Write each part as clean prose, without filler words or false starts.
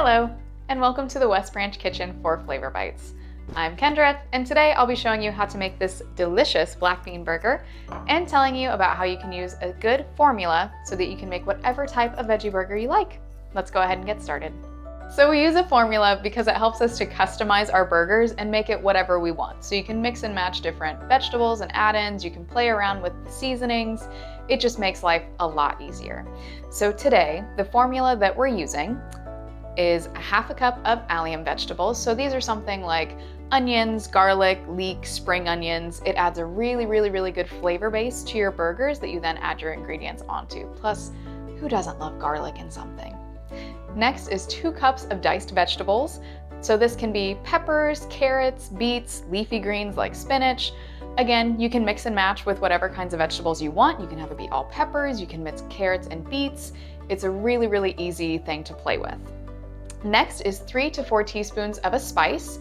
Hello, and welcome to the West Branch kitchen for Flavor Bites. I'm Kendra, and today I'll be showing you how to make this delicious black bean burger and telling you about how you can use a good formula so that you can make whatever type of veggie burger you like. Let's go ahead and get started. So we use a formula because it helps us to customize our burgers and make it whatever we want. So you can mix and match different vegetables and add-ins, you can play around with the seasonings. It just makes life a lot easier. So today, the formula that we're using is a half a cup of allium vegetables. So these are something like onions, garlic, leek, spring onions. It adds a really good flavor base to your burgers that you then add your ingredients onto. Plus, who doesn't love garlic in something? Next is 2 cups of diced vegetables. So this can be peppers, carrots, beets, leafy greens like spinach. Again, you can mix and match with whatever kinds of vegetables you want. You can have it be all peppers, you can mix carrots and beets. It's a really easy thing to play with. Next is 3 to 4 teaspoons of a spice.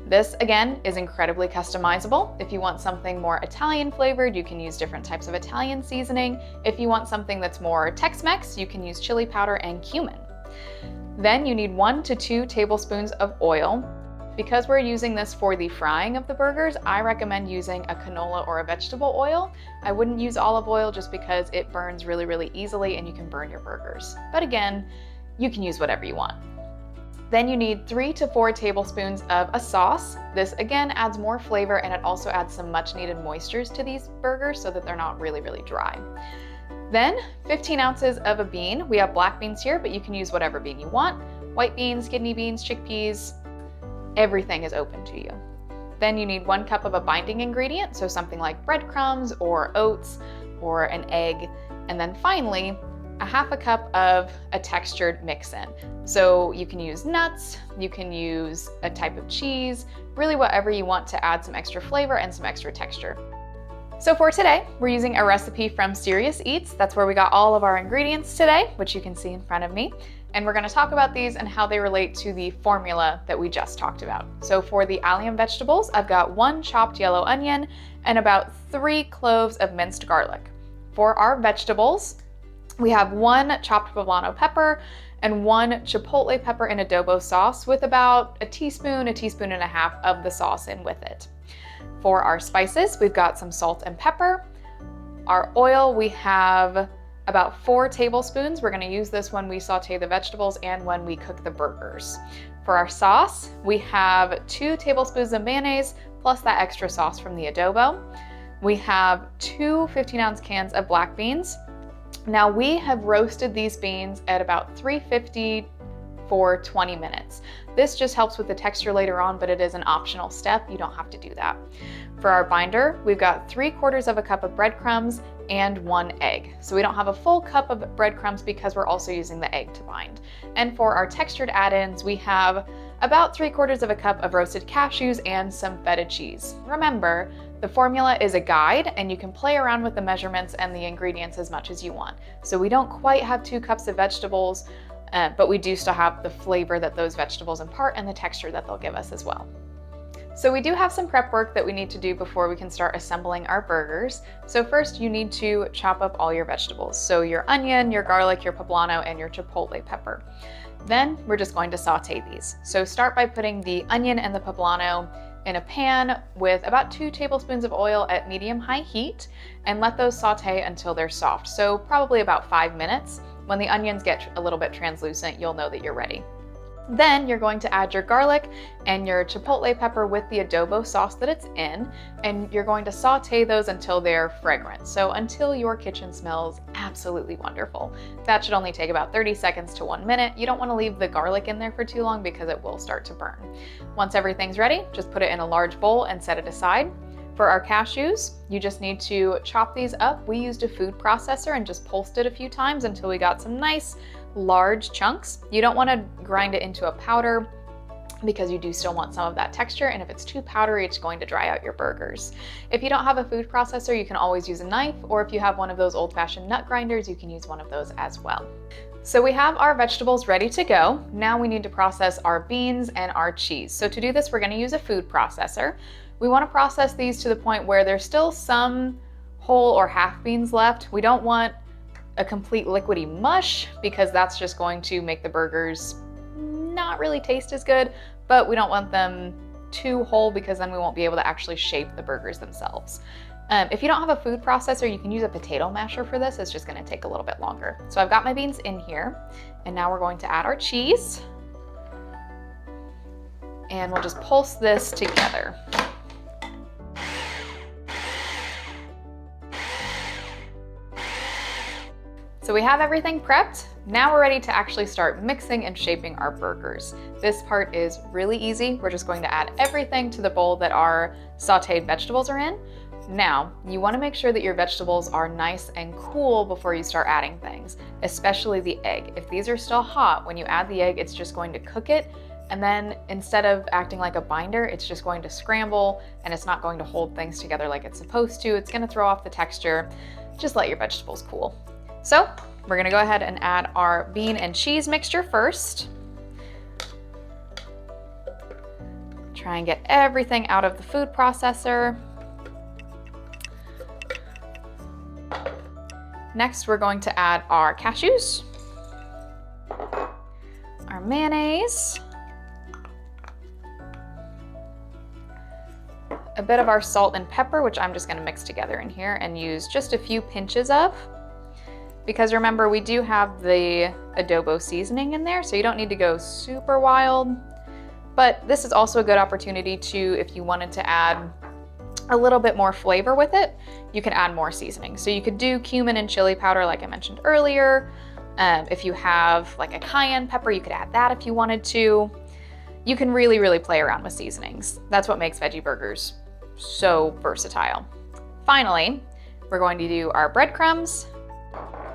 This, again, is incredibly customizable. If you want something more Italian flavored, you can use different types of Italian seasoning. If you want something that's more Tex-Mex, you can use chili powder and cumin. Then you need 1 to 2 tablespoons of oil. Because we're using this for the frying of the burgers, I recommend using a canola or a vegetable oil. I wouldn't use olive oil just because it burns really easily and you can burn your burgers. But again, you can use whatever you want. Then you need 3 to 4 tablespoons of a sauce. This again adds more flavor and it also adds some much needed moistures to these burgers so that they're not really dry. Then 15 ounces of a bean. We have black beans here, but you can use whatever bean you want. White beans, kidney beans, chickpeas, everything is open to you. Then you need 1 cup of a binding ingredient, so something like breadcrumbs or oats or an egg. And then finally, a half a cup of a textured mix-in. So you can use nuts, you can use a type of cheese, really whatever you want to add some extra flavor and some extra texture. So for today, we're using a recipe from Serious Eats. That's where we got all of our ingredients today, which you can see in front of me. And we're gonna talk about these and how they relate to the formula that we just talked about. So for the allium vegetables, I've got 1 chopped yellow onion and about 3 cloves of minced garlic. For our vegetables, we have 1 chopped poblano pepper and 1 chipotle pepper in adobo sauce with about a teaspoon and a half of the sauce in with it. For our spices, we've got some salt and pepper. Our oil, we have about 4 tablespoons. We're gonna use this when we saute the vegetables and when we cook the burgers. For our sauce, we have 2 tablespoons of mayonnaise plus that extra sauce from the adobo. We have 2 15-ounce cans of black beans. Now we have roasted these beans at about 350 for 20 minutes. This just helps with the texture later on, but it is an optional step. You don't have to do that. For our binder, we've got 3/4 of a cup of breadcrumbs and 1 egg. So we don't have a full cup of breadcrumbs because we're also using the egg to bind. And for our textured add-ins, we have about 3/4 of a cup of roasted cashews and some feta cheese. Remember, the formula is a guide and you can play around with the measurements and the ingredients as much as you want. So we don't quite have 2 cups of vegetables, but we do still have the flavor that those vegetables impart and the texture that they'll give us as well. So we do have some prep work that we need to do before we can start assembling our burgers. So first you need to chop up all your vegetables. So your onion, your garlic, your poblano, and your chipotle pepper. Then we're just going to saute these. So start by putting the onion and the poblano in a pan with about 2 tablespoons of oil at medium-high heat and let those saute until they're soft. So probably about 5 minutes. When the onions get a little bit translucent, you'll know that you're ready. Then you're going to add your garlic and your chipotle pepper with the adobo sauce that it's in, and you're going to saute those until they're fragrant. So until your kitchen smells absolutely wonderful. That should only take about 30 seconds to 1 minute. You don't want to leave the garlic in there for too long because it will start to burn. Once everything's ready, just put it in a large bowl and set it aside. For our cashews, you just need to chop these up. We used a food processor and just pulsed it a few times until we got some nice large chunks. You don't want to grind it into a powder because you do still want some of that texture, and if it's too powdery, it's going to dry out your burgers. If you don't have a food processor, you can always use a knife, or if you have one of those old-fashioned nut grinders, you can use one of those as well. So we have our vegetables ready to go. Now we need to process our beans and our cheese. So to do this, we're going to use a food processor. We want to process these to the point where there's still some whole or half beans left. We don't want a complete liquidy mush because that's just going to make the burgers not not really taste as good, but we don't want them too whole because then we won't be able to actually shape the burgers themselves. If you don't have a food processor, you can use a potato masher for this. It's just gonna take a little bit longer. So I've got my beans in here, and now we're going to add our cheese. And we'll just pulse this together. So we have everything prepped. Now we're ready to actually start mixing and shaping our burgers. This part is really easy. We're just going to add everything to the bowl that our sauteed vegetables are in. Now, you want to make sure that your vegetables are nice and cool before you start adding things, especially the egg. If these are still hot, when you add the egg, it's just going to cook it. And then instead of acting like a binder, it's just going to scramble and it's not going to hold things together like it's supposed to. It's going to throw off the texture. Just let your vegetables cool. So we're gonna go ahead and add our bean and cheese mixture first. Try and get everything out of the food processor. Next, we're going to add our cashews, our mayonnaise, a bit of our salt and pepper, which I'm just gonna mix together in here and use just a few pinches of. Because remember, we do have the adobo seasoning in there, so you don't need to go super wild. But this is also a good opportunity to, if you wanted to add a little bit more flavor with it, you can add more seasoning. So you could do cumin and chili powder like I mentioned earlier. If you have like a cayenne pepper, you could add that if you wanted to. You can really, really play around with seasonings. That's what makes veggie burgers so versatile. Finally, we're going to do our breadcrumbs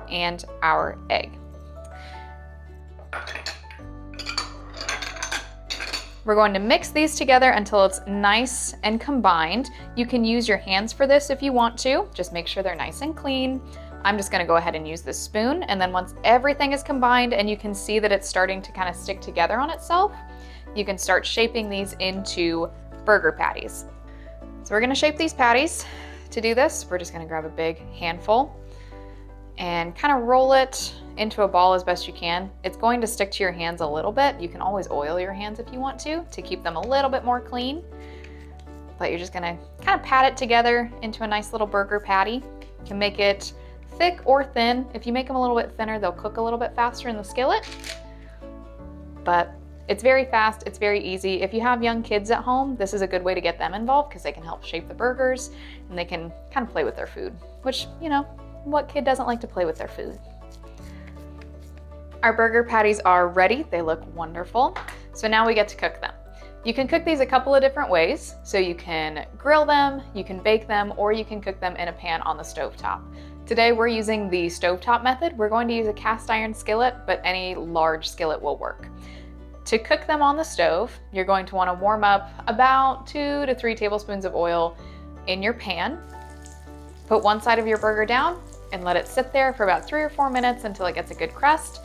and our egg. We're going to mix these together until it's nice and combined. You can use your hands for this if you want to. Just make sure they're nice and clean. I'm just gonna go ahead and use this spoon, and then once everything is combined and you can see that it's starting to kind of stick together on itself, you can start shaping these into burger patties. So we're gonna shape these patties. To do this, we're just gonna grab a big handful and kind of roll it into a ball as best you can. It's going to stick to your hands a little bit. You can always oil your hands if you want to keep them a little bit more clean. But you're just gonna kind of pat it together into a nice little burger patty. You can make it thick or thin. If you make them a little bit thinner, they'll cook a little bit faster in the skillet. But it's very fast, it's very easy. If you have young kids at home, this is a good way to get them involved because they can help shape the burgers and they can kind of play with their food, which, you know, what kid doesn't like to play with their food? Our burger patties are ready. They look wonderful. So now we get to cook them. You can cook these a couple of different ways. So you can grill them, you can bake them, or you can cook them in a pan on the stovetop. Today we're using the stovetop method. We're going to use a cast iron skillet, but any large skillet will work. To cook them on the stove, you're going to want to warm up about 2 to 3 tablespoons of oil in your pan. Put one side of your burger down and let it sit there for about 3 or 4 minutes until it gets a good crust.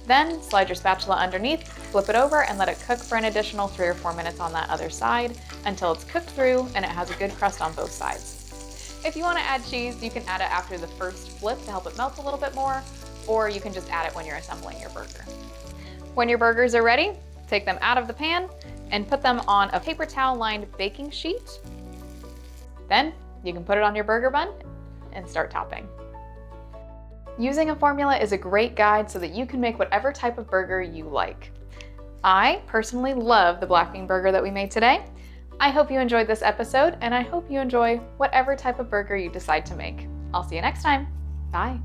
Then slide your spatula underneath, flip it over, and let it cook for an additional 3 or 4 minutes on that other side until it's cooked through and it has a good crust on both sides. If you want to add cheese, you can add it after the first flip to help it melt a little bit more, or you can just add it when you're assembling your burger. When your burgers are ready, take them out of the pan and put them on a paper towel lined baking sheet. Then you can put it on your burger bun and start topping. Using a formula is a great guide so that you can make whatever type of burger you like. I personally love the black bean burger that we made today. I hope you enjoyed this episode, and I hope you enjoy whatever type of burger you decide to make. I'll see you next time. Bye.